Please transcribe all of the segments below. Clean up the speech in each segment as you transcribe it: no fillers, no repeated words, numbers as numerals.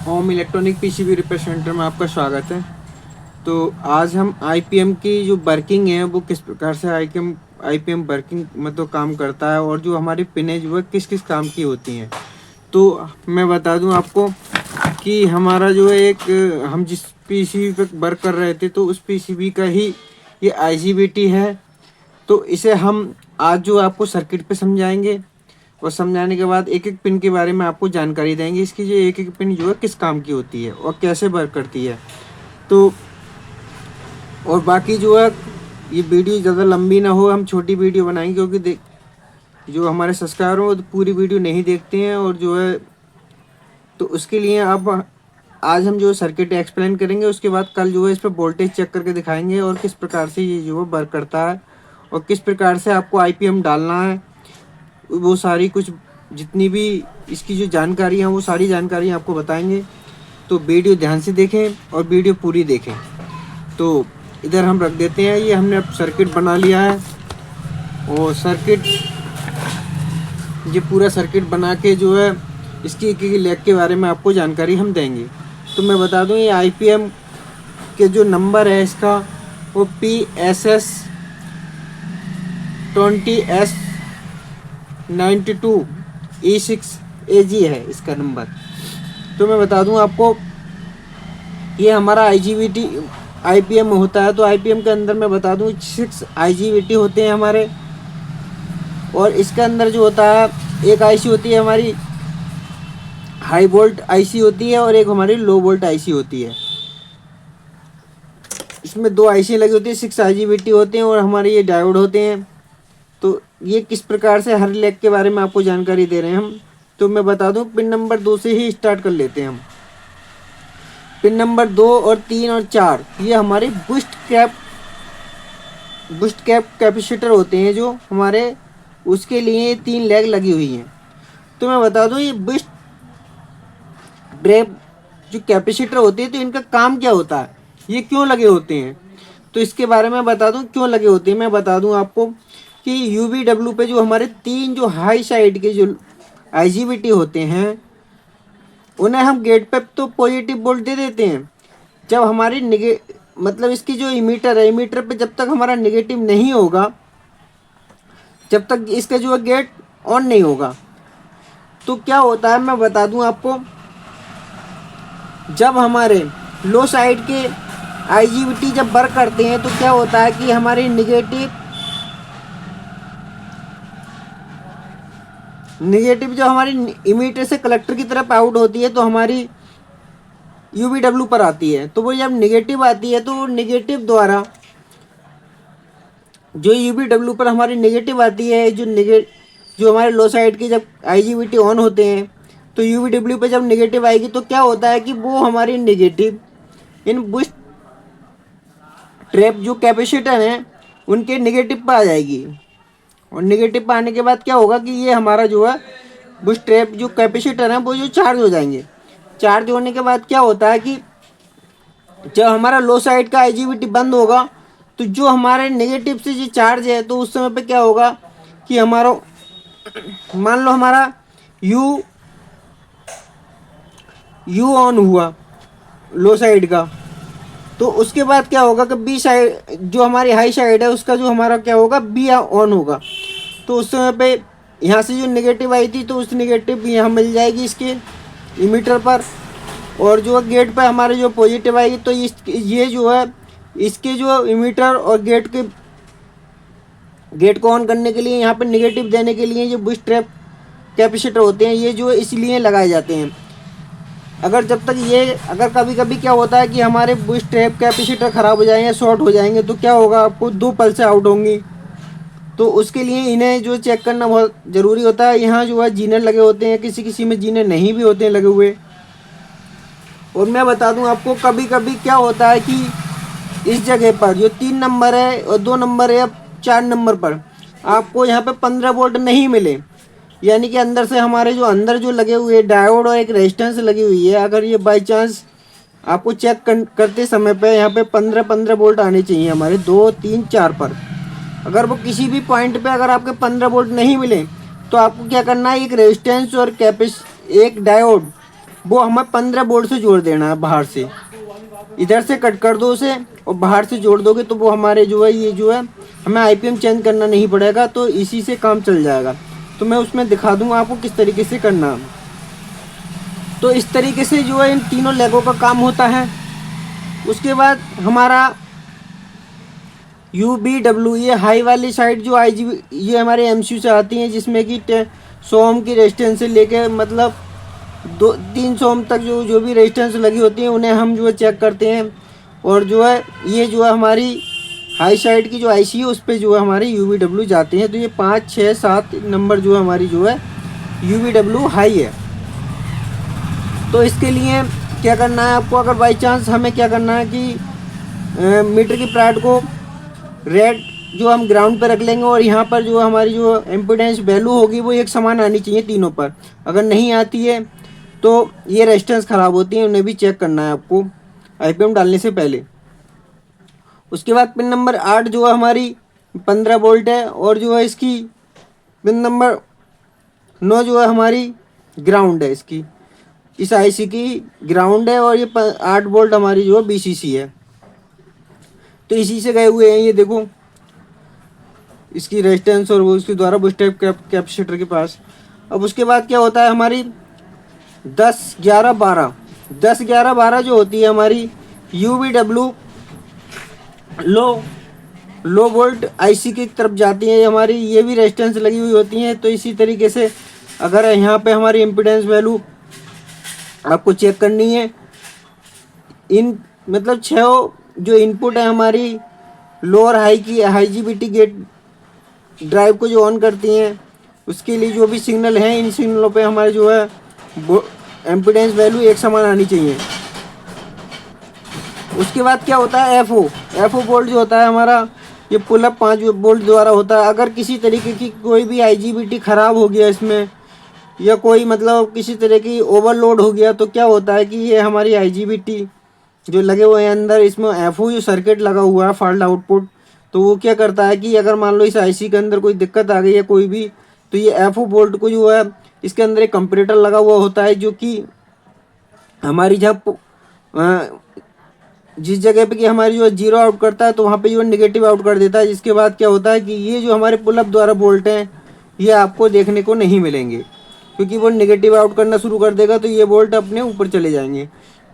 Home electronic PCB repair centre में आपका स्वागत है। तो आज हम आईपीएम की जो वर्किंग है वो किस प्रकार से आईपीएम वर्किंग मतलब काम करता है और जो हमारी पिन है वो किस किस काम की होती हैं। तो मैं बता दूं आपको कि हमारा जो है एक हम जिस पीसीबी पे वर्क कर रहे थे तो उस पीसीबी का ही ये आईजीबीटी है। तो इसे हम आज जो आपको सर्किट पे समझाएंगे और समझाने के बाद एक एक पिन के बारे में आपको जानकारी देंगे। इसकी जो एक एक पिन जो है किस काम की होती है और कैसे वर्क करती है। तो और बाकी जो है ये वीडियो ज़्यादा लंबी ना हो, हम छोटी वीडियो बनाएंगे क्योंकि देख जो हमारे सब्सक्राइबर हैं वो तो पूरी वीडियो नहीं देखते हैं और जो है तो उसके लिए अब आज हम जो सर्किट एक्सप्लेन करेंगे, उसके बाद कल जो है इस पर वोल्टेज चेक करके दिखाएंगे और किस प्रकार से ये जो है वर्क करता है और किस प्रकार से आपको आईपीएम डालना है। वो सारी कुछ जितनी भी इसकी जो जानकारी है वो सारी जानकारी आपको बताएंगे। तो वीडियो ध्यान से देखें और वीडियो पूरी देखें। तो इधर हम रख देते हैं, ये हमने अब सर्किट बना लिया है और ये पूरा सर्किट बना के जो है इसकी एक एक लेग के बारे में आपको जानकारी हम देंगे। तो मैं बता दूं ये आईपीएम के जो नंबर है इसका वो PSS 20S92E6AG है इसका नंबर। तो मैं बता दूं आपको ये हमारा आईजीबीटी आईपीएम होता है। तो आईपीएम के अंदर मैं बता दूं 6 आईजीबीटी होते हैं हमारे और इसके अंदर जो होता है एक आईसी होती है हमारी हाई वोल्ट आईसी होती है और एक हमारी लो वोल्ट आईसी होती है। इसमें 2 आईसी लगी होती है, 6 आईजीबीटी होते हैं और हमारे ये डायोड होते हैं। तो ये किस प्रकार से हर लेग के बारे में आपको जानकारी दे रहे हैं हम। तो मैं बता दूं पिन नंबर 2 से ही स्टार्ट कर लेते हैं हम। पिन नंबर 2 और 3 और 4 ये हमारे बूस्ट कैप कैपेसिटर होते हैं जो हमारे उसके लिए 3 लेग लगी हुई हैं। तो मैं बता दूं ये बूस्ट ड्रेप जो कैपेसिटर होते हैं तो इनका काम क्या होता है, ये क्यों लगे होते हैं, तो इसके बारे में बता दूं क्यों लगे होते हैं। मैं बता दूं आपको कि यूवीडब्ल्यू पे जो हमारे 3 जो हाई साइड के जो आईजीबीटी होते हैं उन्हें हम गेट पे तो पॉजिटिव वोल्ट दे देते हैं। जब हमारी मतलब इसकी जो इमीटर है, इमीटर पे जब तक हमारा नेगेटिव नहीं होगा, जब तक इसका जो है गेट ऑन नहीं होगा, तो क्या होता है मैं बता दूं आपको, जब हमारे लो साइड के आईजीबीटी जब वर्क करते हैं तो क्या होता है कि हमारी निगेटिव जो हमारी इमीटर से कलेक्टर की तरफ आउट होती है तो हमारी यूवीडब्ल्यू पर आती है। तो वो जब निगेटिव आती है तो निगेटिव द्वारा जो यूवीडब्ल्यू पर हमारी निगेटिव आती है, जो हमारे लो साइड की जब आईजीबीटी ऑन होते हैं तो यूवीडब्ल्यू पे जब निगेटिव आएगी तो क्या होता है कि वो हमारी निगेटिव इन बूस्ट ट्रैप जो कैपेसिटर हैं उनके निगेटिव पर आ जाएगी और निगेटिव पर आने के बाद क्या होगा कि ये हमारा जो है बूस्ट ट्रैप जो कैपेसिटर है वो जो चार्ज हो जाएंगे। चार्ज होने के बाद क्या होता है कि जब हमारा लो साइड का आईजीबीटी बंद होगा तो जो हमारे नेगेटिव से जो चार्ज है तो उस समय पे क्या होगा कि हमारा मान लो हमारा यू ऑन हुआ लो साइड का, तो उसके बाद क्या होगा कि बी साइड जो हमारी हाई साइड है उसका जो हमारा क्या होगा बी ऑन होगा। तो उस समय पे यहाँ से जो नेगेटिव आई थी तो उस नेगेटिव यहाँ मिल जाएगी इसके इमीटर पर और जो गेट पे हमारे जो पॉजिटिव आएगी तो ये जो है इसके जो इमीटर और गेट को ऑन करने के लिए यहाँ पे नेगेटिव देने के लिए जो बूस्ट ट्रैप कैपेसिटर होते हैं ये जो इसलिए लगाए जाते हैं। अगर कभी कभी क्या होता है कि हमारे बूस्ट ट्रैप कैपेसिटर ख़राब हो जाएंगे, शॉर्ट हो जाएंगे, तो क्या होगा आपको 2 पल्सें आउट होंगी। तो उसके लिए इन्हें जो चेक करना बहुत ज़रूरी होता है। यहाँ जो है जीनर लगे होते हैं, किसी किसी में जीनर नहीं भी होते हैं लगे हुए। और मैं बता दूं आपको कभी कभी क्या होता है कि इस जगह पर जो 3 नंबर है और 2 नंबर है या 4 नंबर पर आपको यहाँ पे 15 वोल्ट नहीं मिले, यानी कि अंदर से हमारे जो अंदर जो लगे हुए डायोड और एक रेजिस्टेंस लगी हुई है, अगर ये बाई चांस आपको चेक करते समय पे यहाँ पे 15 वोल्ट आने चाहिए हमारे 2, 3, 4 पर। अगर वो किसी भी पॉइंट पे अगर आपके 15 वोल्ट नहीं मिले तो आपको क्या करना है, एक रेजिस्टेंस और एक डायोड वो हमें 15 बोल्ट से जोड़ देना है बाहर से। इधर से कट कर दो उसे और बाहर से जोड़ दोगे तो वो हमारे जो है ये जो है हमें आईपीएम चेंज करना नहीं पड़ेगा, तो इसी से काम चल जाएगा। तो मैं उसमें दिखा दूंगा आपको किस तरीके से करना है। तो इस तरीके से जो है इन तीनों लेगों का काम होता है। उसके बाद हमारा UBW, ये हाई वाली साइड जो IGB ये हमारे MCU से आती हैं, जिसमें कि 100 ओम की रेजिस्टेंस से लेके मतलब 300 ओम तक जो भी रेजिस्टेंस लगी होती है उन्हें हम जो है चेक करते हैं। और जो है ये जो है हमारी हाई साइड की जो IC है उस पर जो है हमारी UBW जाती हैं। तो ये 5, 6, 7 नंबर जो है हमारी जो है UBW हाई है। तो इसके लिए क्या करना है आपको, अगर बाई चांस हमें क्या करना है कि मीटर की प्राइड को रेड जो हम ग्राउंड पर रख लेंगे और यहाँ पर जो हमारी जो इम्पीडेंस वैल्यू होगी वो एक समान आनी चाहिए तीनों पर। अगर नहीं आती है तो ये रेजिस्टेंस ख़राब होती है, उन्हें भी चेक करना है आपको आईपीएम डालने से पहले। उसके बाद पिन नंबर 8 जो है हमारी 15 वोल्ट है और जो है इसकी पिन नंबर 9 जो है हमारी ग्राउंड है, इसकी इस IC की ग्राउंड है। और ये 8 वोल्ट हमारी जो है BCC है। तो इसी से गए हुए हैं ये देखो इसकी रेजिस्टेंस और वो उसके द्वारा बूस्टर कैपेसिटर के पास। अब उसके बाद क्या होता है हमारी 10, 11, 12 10, 11, 12 जो होती है हमारी UBW लो वोल्ट IC की तरफ जाती है हमारी, ये भी रेजिस्टेंस लगी हुई होती हैं। तो इसी तरीके से अगर यहाँ पे हमारी इम्पीडेंस वैल्यू आपको चेक करनी है, इन मतलब 6 जो इनपुट है हमारी लो और हाई की IGBT गेट ड्राइव को जो ऑन करती हैं, उसके लिए जो भी सिग्नल हैं इन सिग्नलों पे हमारे जो है एम्पीडेंस वैल्यू एक समान आनी चाहिए। उसके बाद क्या होता है FO बोल्ट जो होता है हमारा ये पुल अप 5 बोल्ट द्वारा होता है। अगर किसी तरीके की कोई भी IGBT ख़राब हो गया इसमें या कोई मतलब किसी तरह की ओवरलोड हो गया तो क्या होता है कि ये हमारी IGBT जो लगे हुए हैं अंदर, इसमें FO जो सर्किट लगा हुआ है फॉल्ट आउटपुट, तो वो क्या करता है कि अगर मान लो इस IC के अंदर कोई दिक्कत आ गई है कोई भी, तो ये FO बोल्ट को जो है इसके अंदर एक कंपैरेटर लगा हुआ होता है जो कि हमारी जब जिस जगह पे कि हमारी जो है 0 आउट करता है तो वहाँ पे जो नेगेटिव आउट कर देता है। जिसके बाद क्या होता है कि ये जो हमारे पुल अप द्वारा बोल्ट हैं ये आपको देखने को नहीं मिलेंगे, क्योंकि वो नेगेटिव आउट करना शुरू कर देगा तो ये बोल्ट अपने ऊपर चले जाएंगे।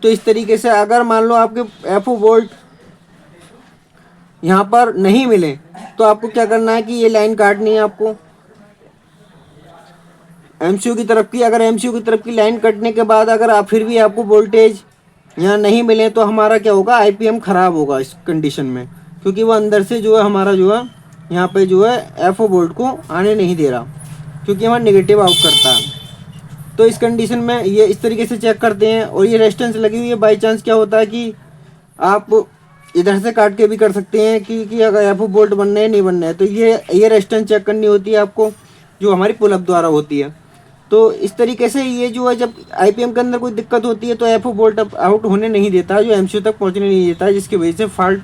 तो इस तरीके से अगर मान लो आपके FO बोल्ट यहाँ पर नहीं मिले तो आपको क्या करना है कि ये लाइन काटनी है आपको MCU की तरफ की। अगर MCU की तरफ की लाइन कटने के बाद अगर आप फिर भी आपको वोल्टेज यहाँ नहीं मिले तो हमारा क्या होगा, IPM ख़राब होगा इस कंडीशन में, क्योंकि वो अंदर से जो है हमारा जो है यहाँ पे जो है FO बोल्ट को आने नहीं दे रहा, क्योंकि हमारा नेगेटिव आउट करता है। तो इस कंडीशन में ये इस तरीके से चेक करते हैं। और ये रेजिस्टेंस लगी हुई है, बाई चांस क्या होता है कि आप इधर से काट के भी कर सकते हैं कि अगर FO बोल्ट बनना है नहीं बनना है, तो ये रेजिस्टेंस चेक करनी होती है आपको जो हमारी पुल अप द्वारा होती है। तो इस तरीके से ये जो है जब IPM के अंदर कोई दिक्कत होती है तो FO बोल्ट आउट होने नहीं देता, जो MCU तक पहुंचने नहीं देता है, जिसकी वजह से फॉल्ट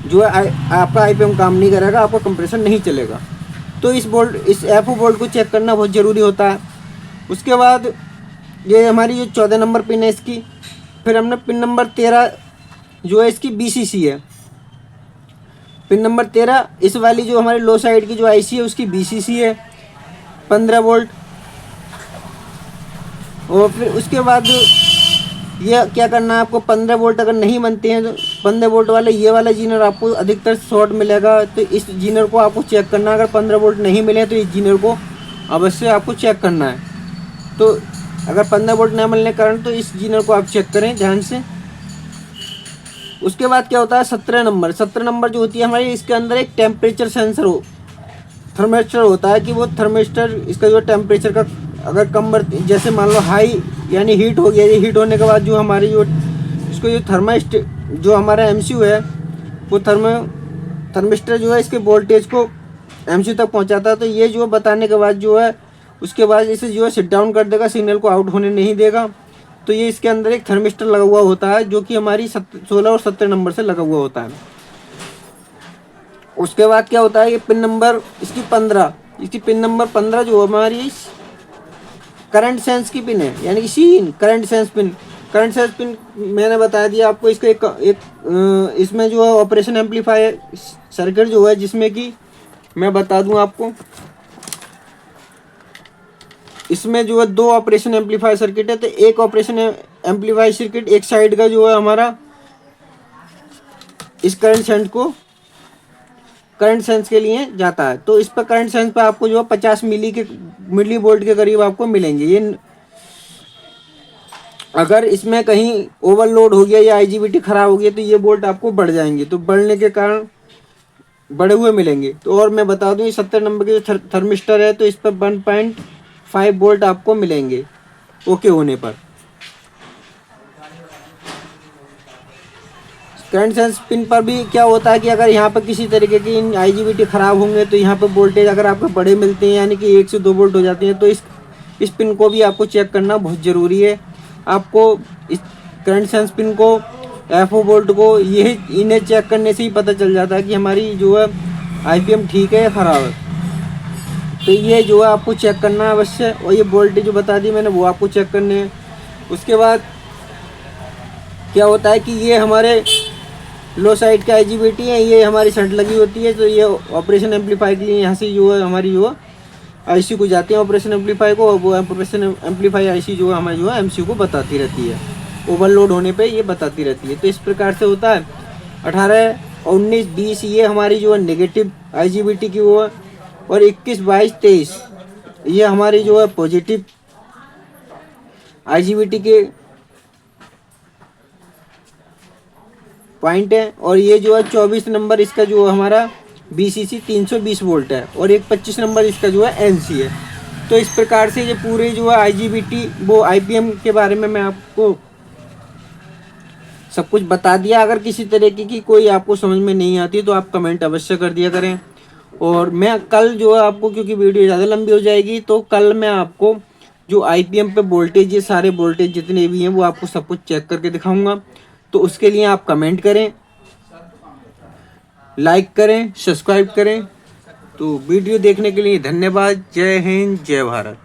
जो है आपका IPM काम नहीं करेगा, आपका कंप्रेसर नहीं चलेगा। तो इस FO बोल्ट को चेक करना बहुत ज़रूरी होता है। उसके बाद ये हमारी जो 14 नंबर पिन है इसकी, फिर हमने पिन नंबर 13 जो है इसकी BCC है। पिन नंबर 13 इस वाली जो हमारी लो साइड की जो IC है उसकी BCC है 15 वोल्ट। और फिर उसके बाद ये क्या करना है आपको, 15 वोल्ट अगर नहीं बनते हैं तो 15 वोल्ट वाले ये वाला जीनर आपको अधिकतर शॉर्ट मिलेगा, तो इस जीनर को आपको चेक करना है। अगर 15 वोल्ट नहीं मिले तो इस जीनर को अवश्य आपको चेक करना है। तो अगर 15 वोल्ट न मिलने के कारण तो इस जीनर को आप चेक करें ध्यान से। उसके बाद क्या होता है 17 नंबर जो होती है हमारी, इसके अंदर एक टेम्परेचर सेंसर थर्मिस्टर होता है कि वो थर्मिस्टर इसका जो टेम्परेचर का अगर कम जैसे मान लो हाई यानी हीट हो गया, ये हीट होने के बाद जो हमारी जो इसको जो थर्मिस्ट जो हमारा MCU है वो थर्मिस्टर जो है इसके वोल्टेज को MCU तक पहुंचाता है। तो ये जो बताने के बाद जो है उसके बाद इसे जो है सिट डाउन कर देगा, सिग्नल को आउट होने नहीं देगा। तो ये इसके अंदर एक थर्मिस्टर लगा हुआ होता है जो कि हमारी 16 और 17 नंबर से लगा हुआ होता है। उसके बाद क्या होता है ये पिन नंबर इसकी 15 जो हमारी करंट सेंस की पिन है, यानी कि C current sense pin. Current sense pin मैंने बता दिया आपको। इसका एक इसमें जो है ऑपरेशन एम्पलीफायर सर्किट जो है, जिसमें कि मैं बता दूं आपको, इसमें जो है 2 ऑपरेशन एम्पलीफायर सर्किट है। तो एक ऑपरेशन एम्पलीफायर सर्किट एक साइड का जो है हमारा इस करंट सेंस के लिए जाता है। तो इस पर करंट सेंस पे आपको जो है 50 मिली वोल्ट के करीब आपको मिलेंगे। ये अगर इसमें कहीं ओवरलोड हो गया या आईजीबीटी खराब हो गया तो ये वोल्ट आपको बढ़ जाएंगे, तो बढ़ने के कारण बढ़े हुए मिलेंगे। तो और मैं बता दूं, ये 70 नंबर के जो थर्मिस्टर है, तो इस पर 1.5 वोल्ट आपको मिलेंगे ओके होने पर। करंट सेंस पिन पर भी क्या होता है कि अगर यहाँ पर किसी तरीके की आईजीबीटी खराब होंगे तो यहाँ पर वोल्टेज अगर आपको बड़े मिलते हैं, यानी कि 1 से 2 वोल्ट हो जाते हैं, तो इस पिन को भी आपको चेक करना बहुत ज़रूरी है। आपको इस करंट सेंस पिन को, एफओ वोल्ट को, यही इन्हें चेक करने से ही पता चल जाता है कि हमारी जो है आईपीएम ठीक है या ख़राब है। तो ये जो है आपको चेक करना है अवश्य। और ये वोल्टेज जो बता दी मैंने वो आपको चेक करने हैं। उसके बाद क्या होता है कि ये हमारे लो साइड का आईजीबीटी है, ये हमारी शंट लगी होती है। तो ये ऑपरेशन एम्पलीफायर के लिए यहाँ से जो है हमारी जो है आईसी को जाती है ऑपरेशन एम्पलीफायर को, और वो ऑपरेशन एम्पलीफायर आईसी जो है हमारी जो है एमसी को बताती रहती है, ओवरलोड होने पे ये बताती रहती है। तो इस प्रकार से होता है। 18, 19, 20 ये हमारी जो है नेगेटिव आईजीबीटी की वो है, और 21, 22, 23 ये हमारी जो है पॉजिटिव आईजीबीटी के पॉइंट है। और ये जो है 24 नंबर इसका जो हमारा बीसीसी 320 वोल्ट है, और एक 25 नंबर इसका जो है एनसी है। तो इस प्रकार से ये पूरे जो है आईजीबीटी वो आईपीएम के बारे में मैं आपको सब कुछ बता दिया। अगर किसी तरीके की कोई आपको समझ में नहीं आती तो आप कमेंट अवश्य कर दिया करें। और मैं कल जो है आपको, क्योंकि वीडियो ज़्यादा लंबी हो जाएगी, तो कल मैं आपको जो आईपीएम पे वोल्टेज, ये सारे वोल्टेज जितने भी हैं वो आपको सब कुछ चेक करके दिखाऊंगा। तो उसके लिए आप कमेंट करें, लाइक करें, सब्सक्राइब करें। तो वीडियो देखने के लिए धन्यवाद। जय हिंद, जय भारत।